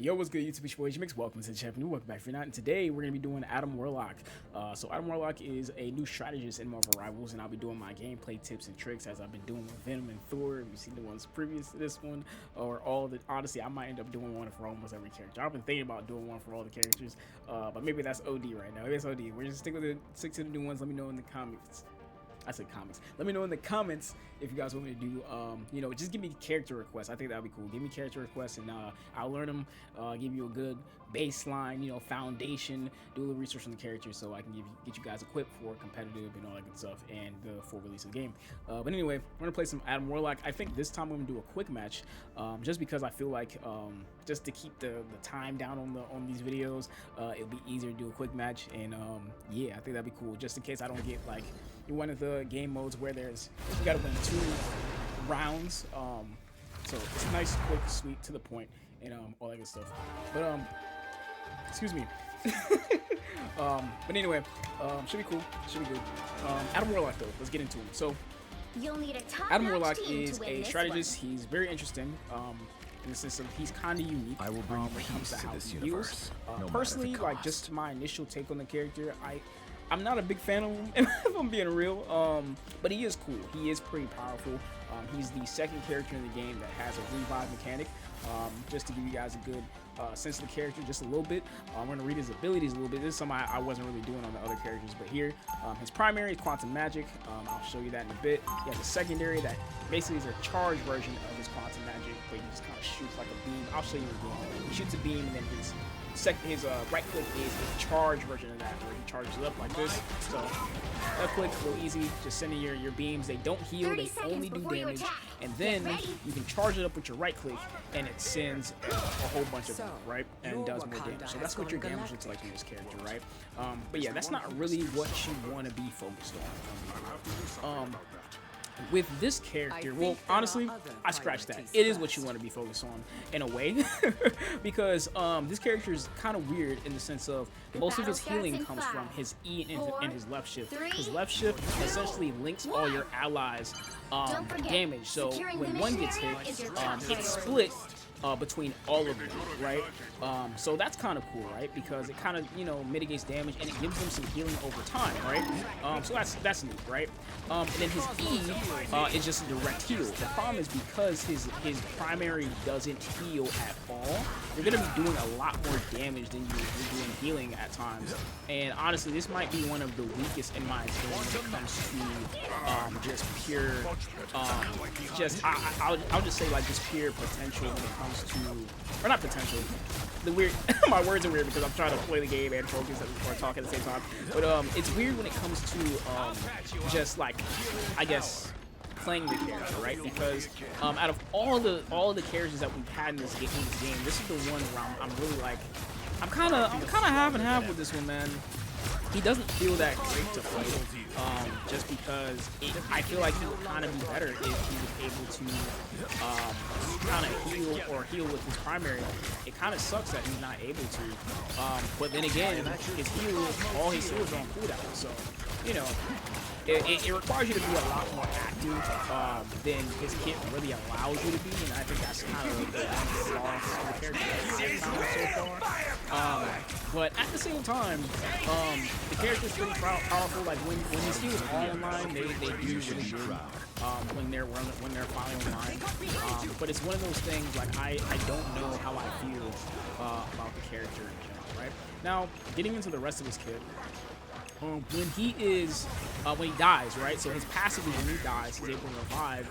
Yo, what's good, YouTube? It's your boy J-Mix. Welcome to the channel. Welcome back. If you're not, and today we're going to be doing Adam Warlock. So Adam Warlock is a new strategist in Marvel Rivals, and I'll be doing my gameplay tips and tricks as I've been doing with Venom and Thor. You've seen the ones previous to this one, or all the. Honestly, I might end up doing one for almost every character. I've been thinking about doing one for all the characters, but maybe that's OD right now. Maybe it's OD. We're just stick to the new ones. Let me know in the comments. I said comics. Let me know in the comments if you guys want me to do, just give me character requests. I think that'd be cool. Give me character requests, and I'll learn them. Give you a good baseline, foundation. Do a little research on the characters so I can get you guys equipped for competitive and all that good stuff, and the full release of the game. But anyway, we're gonna play some Adam Warlock. I think this time I'm gonna do a quick match, just because I feel like just to keep the time down on these videos, it'll be easier to do a quick match. And yeah, I think that'd be cool. Just in case I don't get like one of the game modes where you gotta win 2 rounds, so it's nice, quick, sweet, to the point, and all that good stuff. But excuse me. But anyway, should be cool, should be good. Adam Warlock though, let's get into him. So you'll need a Adam Warlock is a strategist. He's very interesting, in the sense of he's kind of unique when it comes to how he deals. Personally, like, just my initial take on the character, I'm not a big fan of him, if I'm being real, but he is cool. He is pretty powerful. He's the second character in the game that has a revive mechanic. Just to give you guys a good sense of the character just a little bit, I'm going to read his abilities a little bit. This is something I wasn't really doing on the other characters, but here, his primary is quantum magic. I'll show you that in a bit. He has a secondary that basically is a charge version of his quantum magic, but he just kind of shoots like a beam. I'll show you again. He shoots a beam, and then his right click is a charge version of that, where he charges it up like this. So left click, real easy, just sending your beams. They don't heal, they only do damage. And then you can charge it up with your right click, and it sends a whole bunch of them, right? And does more damage. So that's what your damage looks like in this character, right? But yeah, that's not really what you want to be focused on. With this character, well, honestly, I scratched that. It is what you want to be focused on, in a way, because this character is kind of weird in the sense of most of his healing comes from his E and his left shift. His left shift essentially links all your allies' damage. So when one gets hit, it's split between all of them, right? So that's kind of cool, right? Because it kind of, mitigates damage, and it gives them some healing over time, right? So that's neat, right? And then his E is just a direct heal. The problem is because his primary doesn't heal at all, you're gonna be doing a lot more damage than you're doing healing at times. And honestly, this might be one of the weakest in my opinion when it comes to just pure, I'll just say like just pure potential when it comes to, or not potential, the weird, my words are weird because I'm trying to play the game and focus or talk at the same time, but it's weird when it comes to just like, I guess, playing the character, right? Because out of all the characters that we've had in this game, this is the one where I'm really like, I'm kind of half and half with this one, man. He doesn't feel that great to play, just because I feel like he would kind of be better if he was able to kind of heal with his primary. It kind of sucks that he's not able to, but then again, all his heals are on cooldown, so it requires you to be a lot more active than his kit really allows you to be, and I think that's kind of the flaw of the character that I've found so far. But at the same time, the character's pretty powerful. Like when his heals are online, they do really good when they're finally online. But it's one of those things, like I don't know how I feel about the character in general, right? Now, getting into the rest of his kit. When he dies, right? So his passive is when he dies, he's able to revive.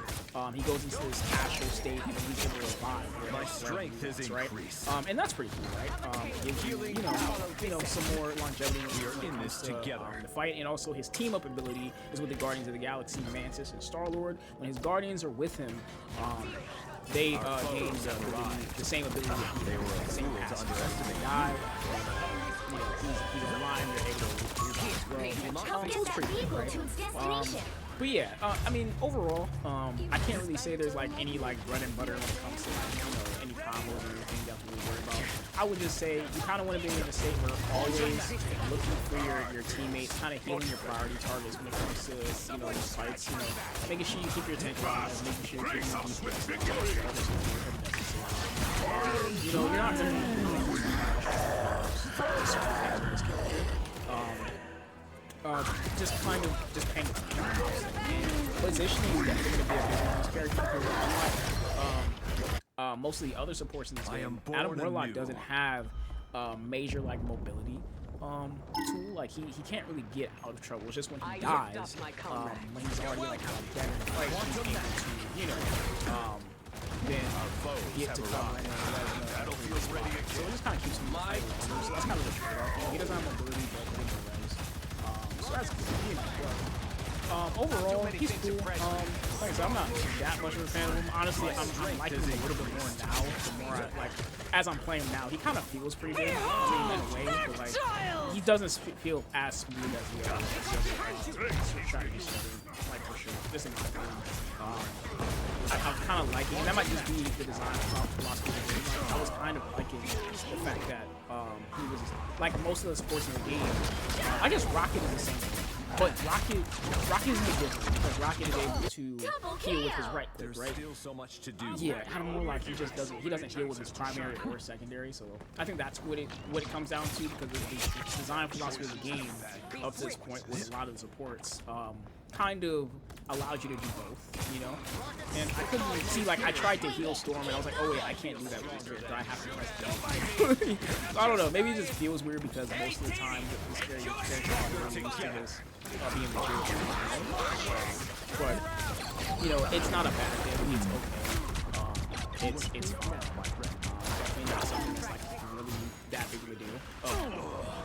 He goes into this astral state, and he's able to revive. My strength is increased, right? And that's pretty cool, right? It gives you, some more longevity in this together. The fight, and also his team up ability is with the Guardians of the Galaxy, Mantis and Star-Lord. When his Guardians are with him, they gain the same ability. They were the same passive. They die. He's alive. They're able to so it's pretty cool, right? But yeah, I mean, overall, I can't really say there's like any like bread and butter when it comes to like, any combos or anything you have to really worry about. I would just say you kind of want to be in a state where always looking for your teammates, kind of healing your priority targets when it comes to these fights. Making sure you keep your attention on, making sure you keep your defense. You know, you're not really just kind of just paying attention. And positioning is definitely going to be a big one in this character because unlike most of the other supports in this game, Adam Warlock doesn't have major like mobility tool. Like he can't really get out of trouble. It's just when he dies, when he's already like kind of dead in the fight, he's able to, you know, then get to cover and so it just kind of keeps him alive. So that's kind of the trade-off. He doesn't have mobility, but he can res. So that's good. You know, overall, he's cool. Like I said, I'm not that much of a fan of him. Honestly, I'm liking him a little bit more now. The more I, like, as I'm playing now, he kind of feels pretty good in a way, but like he doesn't feel as smooth as the other strategies, like for sure. Just in my opinion. I'm kind of liking, and that might just be the design philosophy of the game. Like, I was kind of liking the fact that he was like most of the sports in the game. I guess Rocket is the same thing. But Rocket is different because Rocket is able to heal with his right click, right? Still so much to do. Yeah, Adam Warlock, he doesn't heal with his primary or secondary, so I think that's what it comes down to because the design philosophy of the game up to this point with a lot of the supports kind of allows you to do both, you know? And I couldn't see, like, I tried to heal Storm and I was like, oh wait, I can't do that with this character, I have to press W. So I don't know, maybe it just feels weird because most of the time this character is really used to this being the character. But, you know, it's not a bad thing, it's okay. It's fine. Definitely not something that's like really that big of a deal.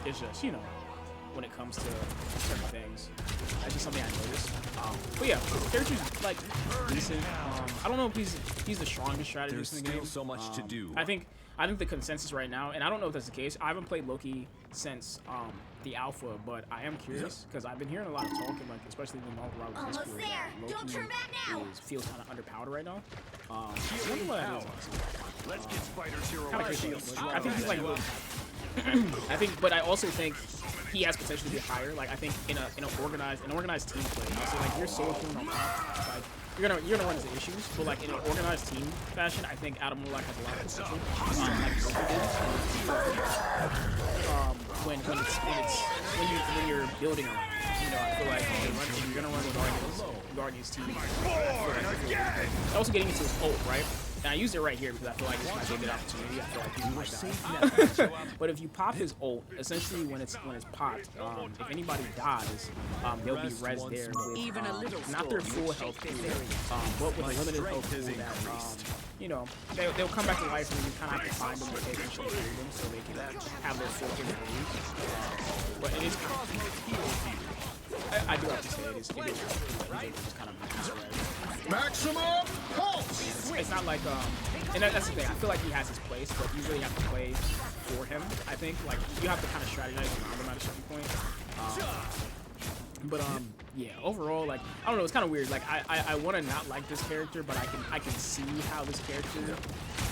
It's just, you know, when it comes to certain things. That's just something I noticed. But yeah, the character's like decent. I don't know if he's the strongest strategist in the game. There's still so much to do. I think the consensus right now, and I don't know if that's the case. I haven't played Loki since the alpha, but I am curious because I've been hearing a lot of talking, like especially in the Marvel Discord, Loki feels kind of underpowered right now. I wonder what that is. Let's get Spider's hero. Kind of curious. I think he's like a little. I think, but I also think he has potential to be higher. Like I think in an organized team play, I'll say like you're solo queuing on top, like you're gonna run into issues, but like in an organized team fashion, I think Adam Warlock has a lot of potential. When you're building around, you know, I feel like if you're gonna run Guardian's team. Also getting into his ult, right? And I used it right here because I feel like it's my good opportunity. I feel like people might die. But if you pop his ult, essentially when it's popped, if anybody dies, they'll be res there with not their full health pool, but with a limited health pool that you know they'll come back to life and you kind of have to find them and eventually kill them so they can have their full capabilities. But it is kind of, I do have to say it is just kind of maximum pulse. It's not like and that's the thing. I feel like he has his place, but you really have to play for him. I think like you have to kind of strategize around him at a certain point. Yeah. Overall, like I don't know. It's kind of weird. Like I want to not like this character, but I can see how this character,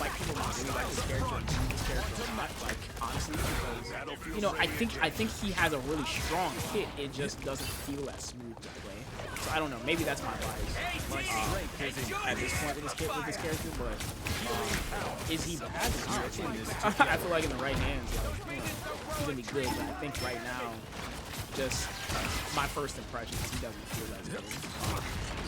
like people really like this character and this character a lot. Like honestly, because you know I think he has a really strong hit. It just doesn't feel as smooth to play. So I don't know. Maybe that's my bias at this point with this character. But is he bad? I feel like in the right hands, like you know, he's gonna be good. But I think right now, just my first impression is he doesn't feel as good.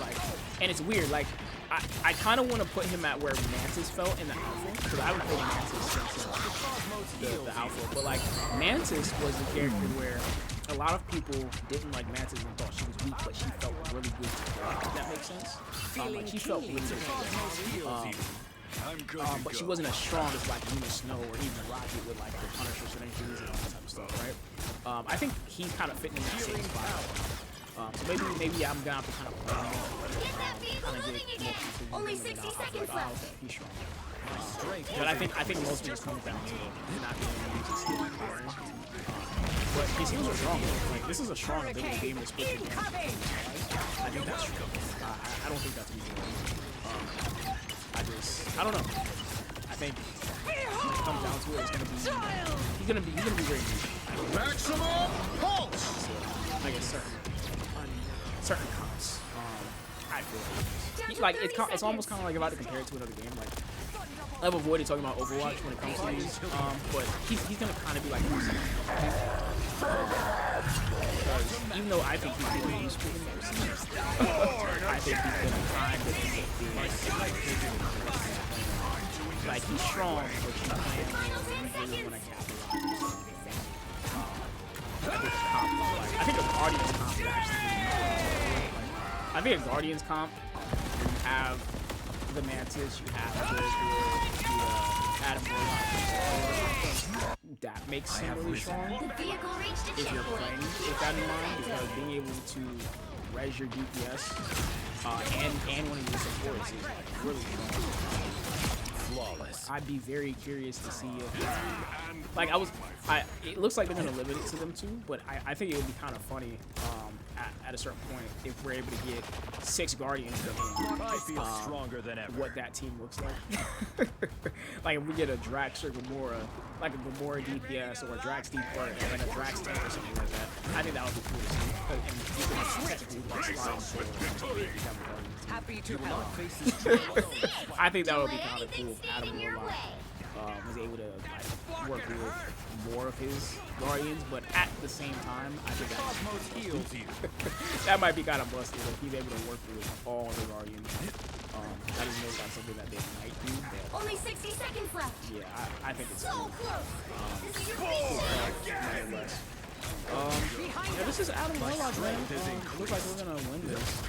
Like, and it's weird. Like I kind of want to put him at where Mantis felt in the alpha because I haven't played Mantis since the alpha. But like Mantis was the character where a lot of people didn't like Mantis and thought she was weak, but she felt really good to play. If that makes sense. Like she felt really good to play. But she wasn't as strong as like Snow or even Rocket with like the Punisher synergies and all that type of stuff, right? I think he's kind of fitting in that same spot. So maybe I'm gonna have to kind of play him. Only 60 seconds left. Okay, he's strong. But I think most of it comes down to not being able to use his skill power. But his skills are strong. Like this is a strong ability game to split the damage. I think that's true. I don't think that's easy. I don't know. I think when it comes down to it, it's gonna be he's gonna be very good. Maximum pulse. So, I guess certain comps. I feel like it's almost kind of like if I had to compare it to another game, like I've avoided talking about Overwatch when it comes to these, but he's gonna kind of be like Mercy. Because even though I think he's really useful in Mercy, I think he's gonna kind of end up being like he's strong, but you really want to capitalize. I think a Guardians comp would actually be I think a Guardians comp, you have the Mantis, you have the Adam Warlock. That makes him really strong if you're playing with that in mind, because being able to res your DPS and one of your supports is like really strong. Flawless. I'd be very curious to see if like it looks like they're gonna limit it to them too, but I think it would be kind of funny at a certain point if we're able to get 6 Guardians in stronger than ever. What that team looks like. Like if we get a Drax or Gamora, like a Gamora DPS or a Drax DPS and then a Drax tank or something like that, I think that would be cool to see. And you can technically Happy to help. I think that would be kind of cool if Adam Warlock was able to like work with more of his Guardians, but at the same time, I think that might be kind of busted if he's able to work with all the Guardians. That is maybe that's something that they might do. But only 60 seconds left. Yeah, I think it's so cool. Close. Yeah, this is Adam Warlock, man. It looks like we're gonna win this.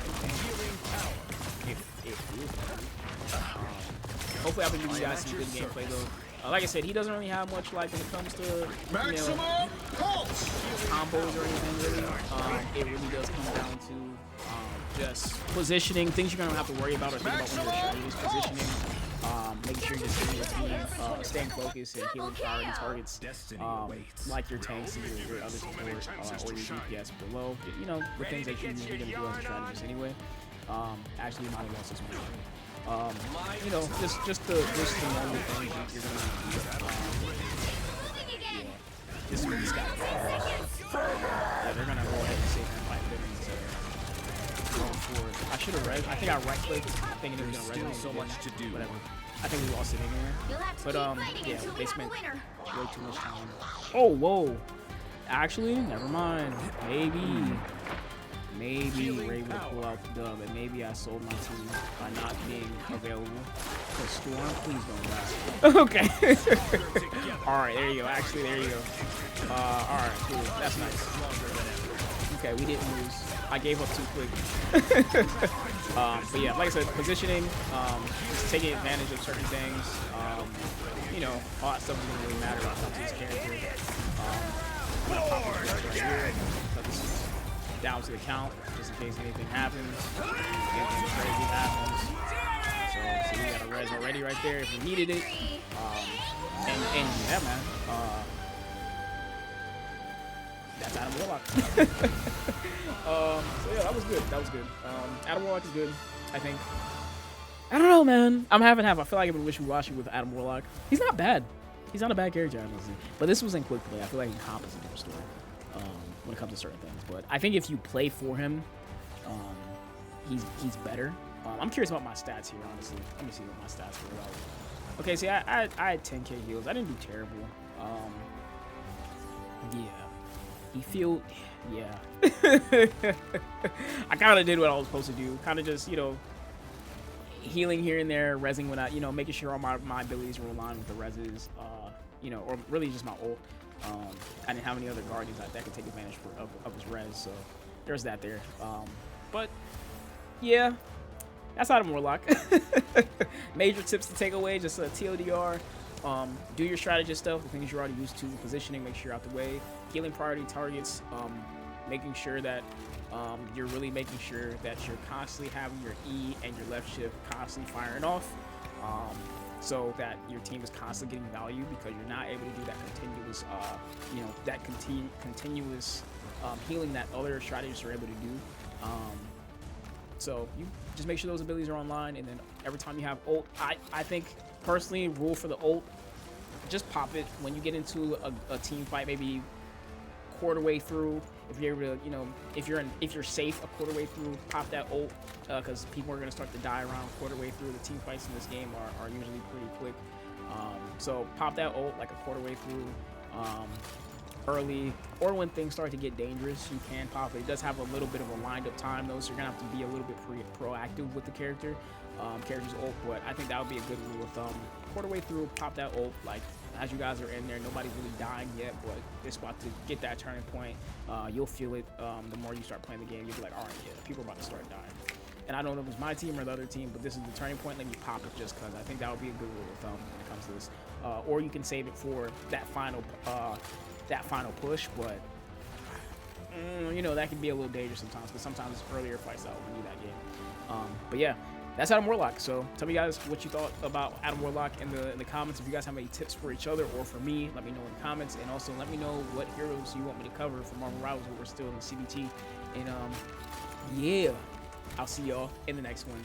If hopefully, I've been giving you guys some good gameplay though. Like I said, he doesn't really have much like when it comes to combos or anything really. It really does come down to just positioning. Things you're gonna have to worry about or think about when you're strategist positioning. Making sure you're just hitting your team, staying focused and healing priority targets, like your tanks and your other support or your DPS below. You know, the things that you're gonna do as a strategist anyway. Actually, not against this one. You know, just the normal things you're gonna do. Yeah, this guy. Yeah, they're gonna go ahead and save him by going for it. I should have read. I think I right clicked thinking it was gonna resonate. So much to do. Whatever. I think we lost it anyway. But yeah, they spent way too much time. Oh, whoa. Actually, never mind. Maybe we're able to pull out the dub, and maybe I sold my team by not being available. So Storm, please don't die. Okay. All right, there you go. Actually, there you go. All right, cool. That's nice. Okay, we didn't lose. I gave up too quick. But yeah, like I said, positioning, just taking advantage of certain things. You know, all that stuff doesn't really matter when it comes to this character. Down to the count, just in case anything happens. Anything crazy happens. So we got a res already right there if we needed it. And yeah, man. That's Adam Warlock. So yeah, that was good. Adam Warlock is good, I think. I don't know, man. I'm half and half. I feel like I've been wishy-washy with Adam Warlock. He's not bad. He's not a bad character, honestly. But this was in quick play. I feel like he compensates for story. When it comes to certain things, but I think if you play for him, he's better. I'm curious about my stats here, honestly. Let me see what my stats were about. Okay, see, I had 10k heals. I didn't do terrible. Yeah, yeah. I kind of did what I was supposed to do. Kind of just, you know, healing here and there, rezzing when you know, making sure all my abilities were aligned with the rezzes. You know, or really just my ult. I didn't have any other Guardians that could take advantage of his res, so there's that there. But yeah, that's Adam Warlock. Major tips to take away, just a TLDR. Do your strategist stuff, the things you're already used to, positioning, make sure you're out the way, healing priority targets, making sure that you're really making sure that you're constantly having your E and your left shift constantly firing off. So that your team is constantly getting value because you're not able to do that continuous, you know, that continuous healing that other strategists are able to do. So you just make sure those abilities are online, and then every time you have ult, I think personally, rule for the ult, just pop it when you get into a team fight, maybe quarter way through. If you're able to, you know, if you're safe a quarter way through, pop that ult, because people are going to start to die around quarter way through. The team fights in this game are usually pretty quick. So pop that ult like a quarter way through, early, or when things start to get dangerous, you can pop it. It does have a little bit of a lined up time though, so you're gonna have to be a little bit proactive with the character's ult. But I think that would be a good rule of thumb. Quarter way through, pop that ult. Like as you guys are in there, nobody's really dying yet, but it's about to get that turning point. You'll feel it. The more you start playing the game, you'll be like, all right, yeah, people are about to start dying. And I don't know if it's my team or the other team, but this is the turning point. Let me pop it just because I think that would be a good rule of thumb when it comes to this. Or you can save it for that final push, but you know, that can be a little dangerous sometimes because sometimes earlier fights out when you do that game. But yeah, that's Adam Warlock. So tell me guys what you thought about Adam Warlock in the comments. If you guys have any tips for each other or for me, let me know in the comments, and also let me know what heroes you want me to cover for Marvel Rivals when we're still in the CBT. And yeah, I'll see y'all in the next one.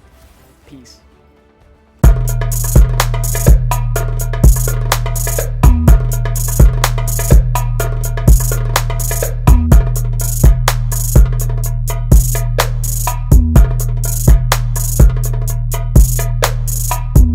Peace.